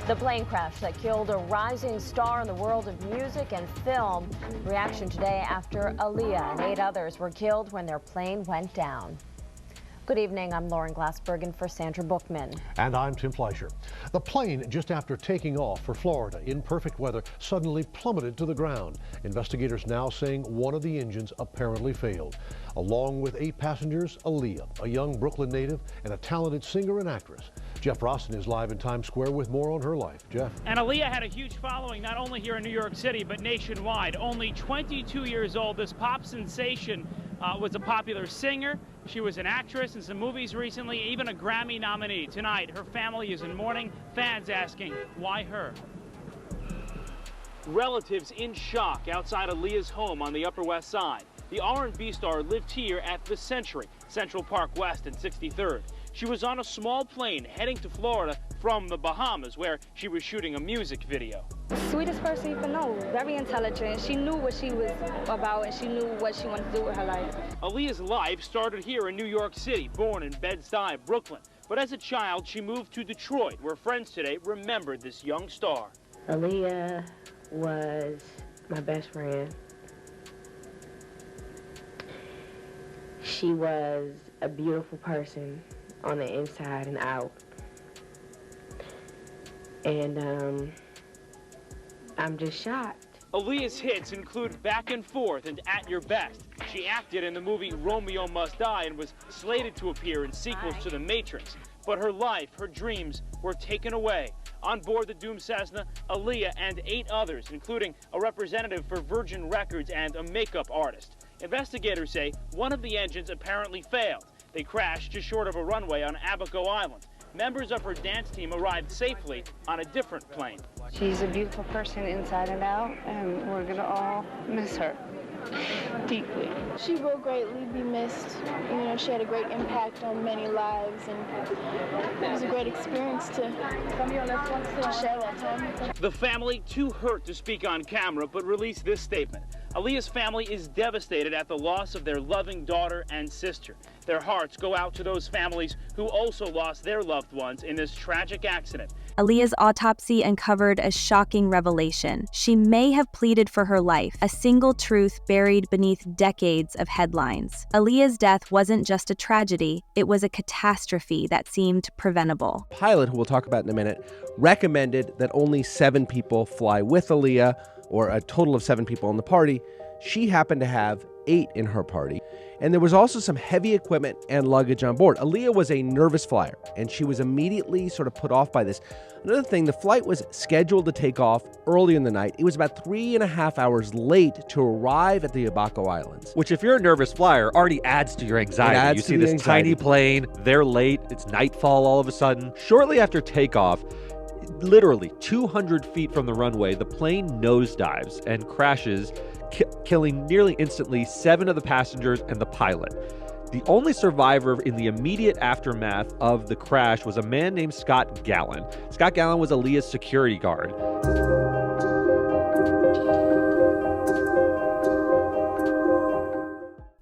The plane crash that killed a rising star in the world of music and film. Reaction today after Aaliyah and 8 others were killed when their plane went down. Good evening, I'm Lauren Glassbergen for Sandra Bookman. And I'm Tim Fleischer. The plane, just after taking off for Florida in perfect weather, suddenly plummeted to the ground. Investigators now saying one of the engines apparently failed. Along with 8 passengers, Aaliyah, a young Brooklyn native and a talented singer and actress. Jeff Rosten is live in Times Square with more on her life. Jeff. And Aaliyah had a huge following not only here in New York City, but nationwide. Only 22 years old, this pop sensation was a popular singer. She was an actress in some movies recently, even a Grammy nominee. Tonight, her family is in mourning, fans asking, why her? Relatives in shock outside Aaliyah's home on the Upper West Side. The R&B star lived here at the Century, Central Park West and 63rd. She was on a small plane heading to Florida from the Bahamas, where she was shooting a music video. Sweetest person you can know, very intelligent. She knew what she was about and she knew what she wanted to do with her life. Aaliyah's life started here in New York City, born in Bed-Stuy, Brooklyn. But as a child, she moved to Detroit, where friends today remembered this young star. Aaliyah was my best friend. She was a beautiful person on the inside and out. And I'm just shocked. Aaliyah's hits include Back and Forth and At Your Best. She acted in the movie Romeo Must Die and was slated to appear in sequels to The Matrix. But her life, her dreams, were taken away. On board the doomed Cessna, Aaliyah and 8 others, including a representative for Virgin Records and a makeup artist. Investigators say one of the engines apparently failed. They crashed just short of a runway on Abaco Island. Members of her dance team arrived safely on a different plane. She's a beautiful person inside and out, and we're gonna all miss her deeply. She will greatly be missed. You know, she had a great impact on many lives, and it was a great experience to share that time. The family, too hurt to speak on camera, but released this statement. Aaliyah's family is devastated at the loss of their loving daughter and sister. Their hearts go out to those families who also lost their loved ones in this tragic accident. Aaliyah's autopsy uncovered a shocking revelation. She may have pleaded for her life, a single truth buried beneath decades of headlines. Aaliyah's death wasn't just a tragedy, it was a catastrophe that seemed preventable. Pilot, who we'll talk about in a minute, recommended that only 7 people fly with Aaliyah, or a total of 7 people in the party. She happened to have 8 in her party. And there was also some heavy equipment and luggage on board. Aaliyah was a nervous flyer, and she was immediately sort of put off by this. Another thing, the flight was scheduled to take off early in the night. It was about 3.5 hours late to arrive at the Abaco Islands. Which, if you're a nervous flyer, already adds to your anxiety. You see this tiny plane, they're late, it's nightfall all of a sudden. Shortly after takeoff, literally 200 feet from the runway, the plane nosedives and crashes, killing nearly instantly 7 of the passengers and the pilot. The only survivor in the immediate aftermath of the crash was a man named Scott Gallen. Scott Gallen was Aaliyah's security guard.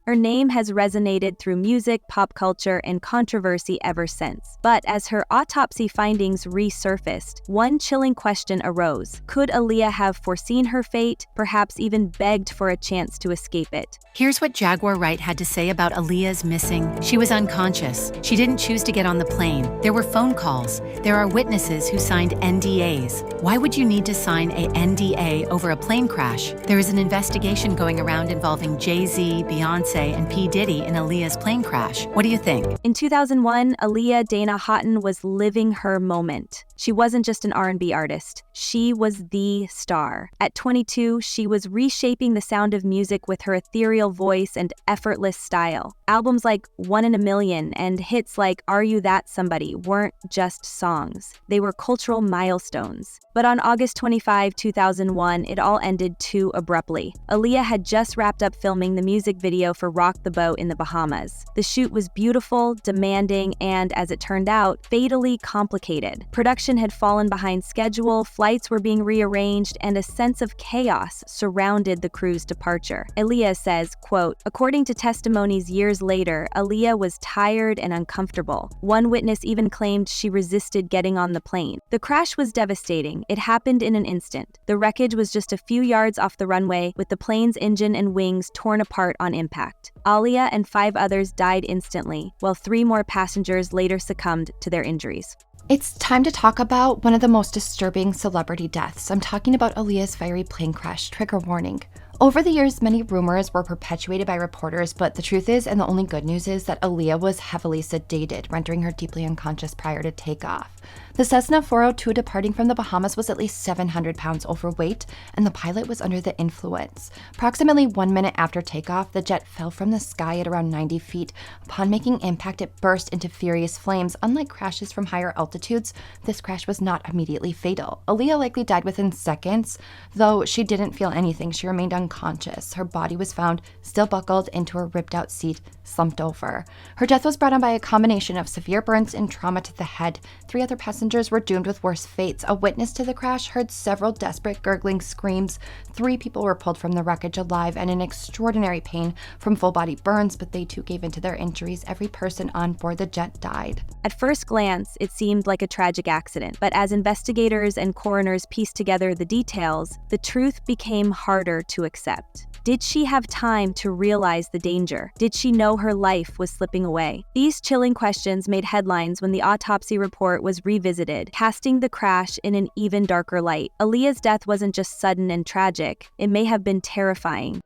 Her name has resonated through music, pop culture, and controversy ever since. But as her autopsy findings resurfaced, one chilling question arose. Could Aaliyah have foreseen her fate, perhaps even begged for a chance to escape it? Here's what Jaguar Wright had to say about Aaliyah's missing. She was unconscious. She didn't choose to get on the plane. There were phone calls. There are witnesses who signed NDAs. Why would you need to sign a NDA over a plane crash? There is an investigation going around involving Jay-Z, Beyonce, and P. Diddy in Aaliyah's plane crash. What do you think? In 2001, Aaliyah Dana Houghton was living her moment. She wasn't just an R&B artist. She was the star. At 22, she was reshaping the sound of music with her ethereal voice and effortless style. Albums like One in a Million and hits like Are You That Somebody weren't just songs. They were cultural milestones. But on August 25, 2001, it all ended too abruptly. Aaliyah had just wrapped up filming the music video for for Rock the Boat in the Bahamas. The shoot was beautiful, demanding, and, as it turned out, fatally complicated. Production had fallen behind schedule, flights were being rearranged, and a sense of chaos surrounded the crew's departure. Aaliyah says, quote, "According to testimonies years later, Aaliyah was tired and uncomfortable. One witness even claimed she resisted getting on the plane. The crash was devastating. It happened in an instant. The wreckage was just a few yards off the runway, with the plane's engine and wings torn apart on impact. Aaliyah and 5 others died instantly, while 3 more passengers later succumbed to their injuries." It's time to talk about one of the most disturbing celebrity deaths. I'm talking about Aaliyah's fiery plane crash. Trigger warning. Over the years, many rumors were perpetuated by reporters, but the truth is, and the only good news is, that Aaliyah was heavily sedated, rendering her deeply unconscious prior to takeoff. The Cessna 402 departing from the Bahamas was at least 700 pounds overweight, and the pilot was under the influence. Approximately 1 minute after takeoff, the jet fell from the sky at around 90 feet. Upon making impact, it burst into furious flames. Unlike crashes from higher altitudes, this crash was not immediately fatal. Aaliyah likely died within seconds, though she didn't feel anything. She remained unconscious. Her body was found still buckled into a ripped-out seat, slumped over. Her death was brought on by a combination of severe burns and trauma to the head. 3 other passengers were doomed with worse fates. A witness to the crash heard several desperate gurgling screams. 3 people were pulled from the wreckage alive and in extraordinary pain from full-body burns, but they too gave in to their injuries. Every person on board the jet died. At first glance, it seemed like a tragic accident, but as investigators and coroners pieced together the details, the truth became harder to accept. Did she have time to realize the danger? Did she know her life was slipping away? These chilling questions made headlines when the autopsy report was revisited, casting the crash in an even darker light. Aaliyah's death wasn't just sudden and tragic, it may have been terrifying.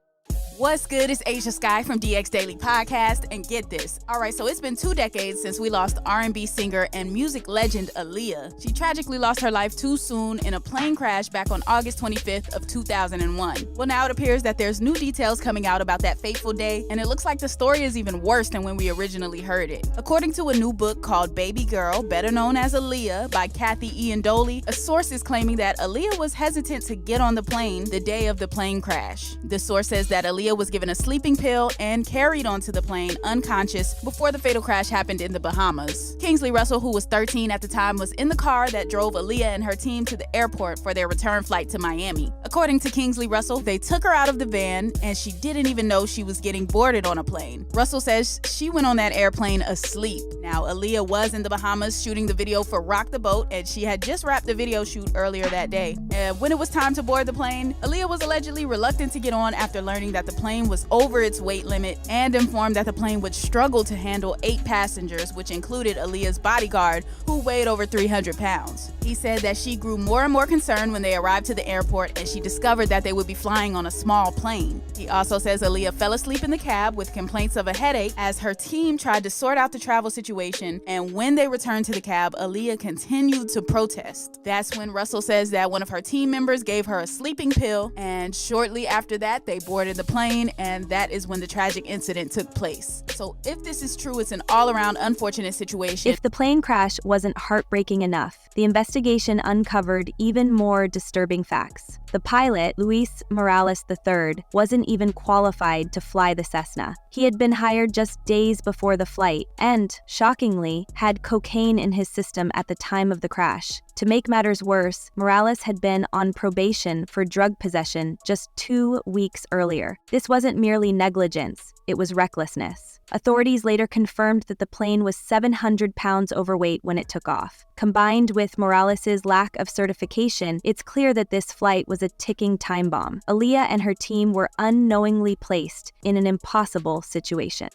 What's good? It's Asia Sky from DX Daily Podcast, and get this. All right, so it's been 2 decades since we lost R&B singer and music legend Aaliyah. She tragically lost her life too soon in a plane crash back on August 25th of 2001. Well, now it appears that there's new details coming out about that fateful day, and it looks like the story is even worse than when we originally heard it. According to a new book called Baby Girl, better known as Aaliyah, by Kathy Ian Doley, a source is claiming that Aaliyah was hesitant to get on the plane the day of the plane crash. The source says that Aaliyah was given a sleeping pill and carried onto the plane unconscious before the fatal crash happened in the Bahamas. Kingsley Russell, who was 13 at the time, was in the car that drove Aaliyah and her team to the airport for their return flight to Miami. According to Kingsley Russell, they took her out of the van and she didn't even know she was getting boarded on a plane. Russell says she went on that airplane asleep. Now, Aaliyah was in the Bahamas shooting the video for Rock the Boat, and she had just wrapped the video shoot earlier that day. When it was time to board the plane, Aaliyah was allegedly reluctant to get on after learning that the plane was over its weight limit and informed that the plane would struggle to handle 8 passengers, which included Aaliyah's bodyguard, who weighed over 300 pounds. He said that she grew more and more concerned when they arrived to the airport and she discovered that they would be flying on a small plane. He also says Aaliyah fell asleep in the cab with complaints of a headache as her team tried to sort out the travel situation, and when they returned to the cab, Aaliyah continued to protest. That's when Russell says that one of her team members gave her a sleeping pill, and shortly after that, they boarded the plane, and that is when the tragic incident took place. So if this is true, it's an all-around unfortunate situation. If the plane crash wasn't heartbreaking enough, the investigation uncovered even more disturbing facts. The pilot, Luis Morales III, wasn't even qualified to fly the Cessna. He had been hired just days before the flight and, shockingly, had cocaine in his system at the time of the crash. To make matters worse, Morales had been on probation for drug possession just 2 weeks earlier. This wasn't merely negligence, it was recklessness. Authorities later confirmed that the plane was 700 pounds overweight when it took off. Combined with Morales' lack of certification, it's clear that this flight was a ticking time bomb. Aaliyah and her team were unknowingly placed in an impossible situation.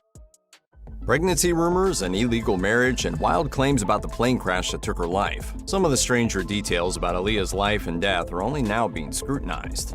Pregnancy rumors, an illegal marriage, and wild claims about the plane crash that took her life. Some of the stranger details about Aaliyah's life and death are only now being scrutinized.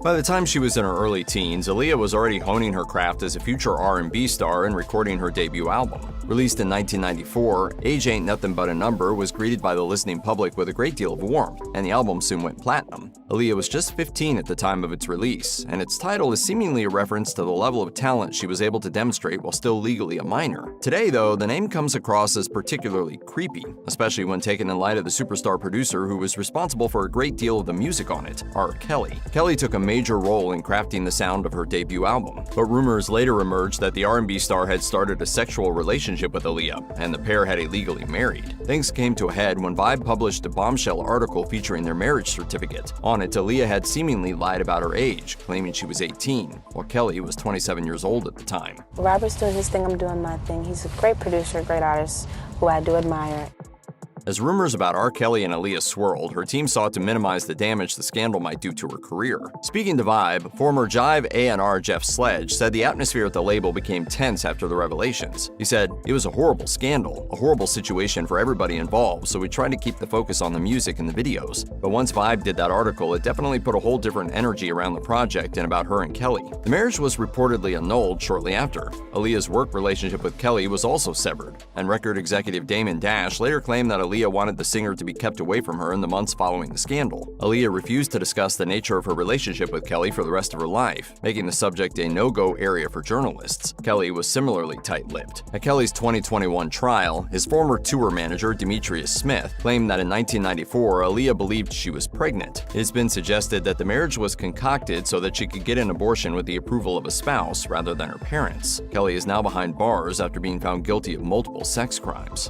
By the time she was in her early teens, Aaliyah was already honing her craft as a future R&B star and recording her debut album. Released in 1994, Age Ain't Nothing But a Number was greeted by the listening public with a great deal of warmth, and the album soon went platinum. Aaliyah was just 15 at the time of its release, and its title is seemingly a reference to the level of talent she was able to demonstrate while still legally a minor. Today, though, the name comes across as particularly creepy, especially when taken in light of the superstar producer who was responsible for a great deal of the music on it, R. Kelly. Kelly took a major role in crafting the sound of her debut album. But rumors later emerged that the R&B star had started a sexual relationship with Aaliyah, and the pair had illegally married. Things came to a head when Vibe published a bombshell article featuring their marriage certificate. On it, Aaliyah had seemingly lied about her age, claiming she was 18, while Kelly was 27 years old at the time. Robert's doing his thing, I'm doing my thing. He's a great producer, great artist, who I do admire. As rumors about R. Kelly and Aaliyah swirled, her team sought to minimize the damage the scandal might do to her career. Speaking to Vibe, former Jive A&R Jeff Sledge said the atmosphere at the label became tense after the revelations. He said, "It was a horrible scandal, a horrible situation for everybody involved, so we tried to keep the focus on the music and the videos. But once Vibe did that article, it definitely put a whole different energy around the project and about her and Kelly." The marriage was reportedly annulled shortly after. Aaliyah's work relationship with Kelly was also severed, and record executive Damon Dash later claimed that Aaliyah wanted the singer to be kept away from her in the months following the scandal. Aaliyah refused to discuss the nature of her relationship with Kelly for the rest of her life, making the subject a no-go area for journalists. Kelly was similarly tight-lipped. At Kelly's 2021 trial, his former tour manager, Demetrius Smith, claimed that in 1994, Aaliyah believed she was pregnant. It has been suggested that the marriage was concocted so that she could get an abortion with the approval of a spouse rather than her parents. Kelly is now behind bars after being found guilty of multiple sex crimes.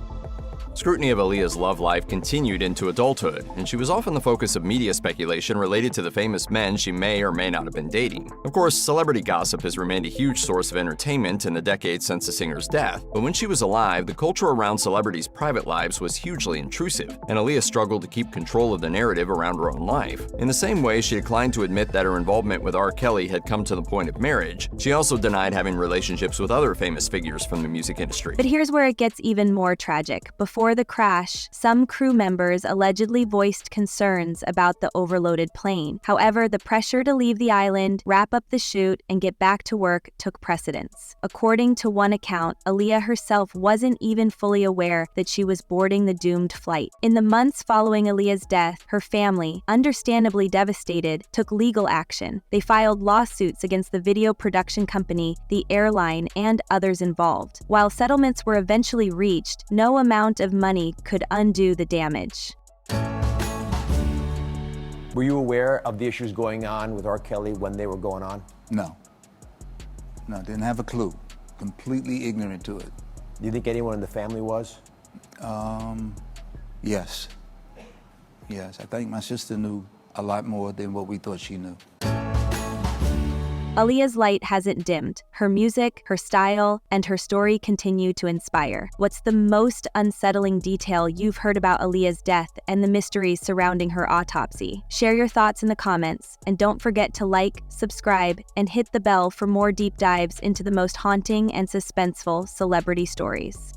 Scrutiny of Aaliyah's love life continued into adulthood, and she was often the focus of media speculation related to the famous men she may or may not have been dating. Of course, celebrity gossip has remained a huge source of entertainment in the decades since the singer's death, but when she was alive, the culture around celebrities' private lives was hugely intrusive, and Aaliyah struggled to keep control of the narrative around her own life. In the same way she declined to admit that her involvement with R. Kelly had come to the point of marriage, she also denied having relationships with other famous figures from the music industry. But here's where it gets even more tragic. Before the crash, some crew members allegedly voiced concerns about the overloaded plane. However, the pressure to leave the island, wrap up the shoot, and get back to work took precedence. According to one account, Aaliyah herself wasn't even fully aware that she was boarding the doomed flight. In the months following Aaliyah's death, her family, understandably devastated, took legal action. They filed lawsuits against the video production company, the airline, and others involved. While settlements were eventually reached, no amount of money could undo the damage. Were you aware of the issues going on with R. Kelly when they were going on? No, didn't have a clue. Completely ignorant to it. Do you think anyone in the family was? Yes. I think my sister knew a lot more than what we thought she knew. Aaliyah's light hasn't dimmed. Her music, her style, and her story continue to inspire. What's the most unsettling detail you've heard about Aaliyah's death and the mysteries surrounding her autopsy? Share your thoughts in the comments, and don't forget to like, subscribe, and hit the bell for more deep dives into the most haunting and suspenseful celebrity stories.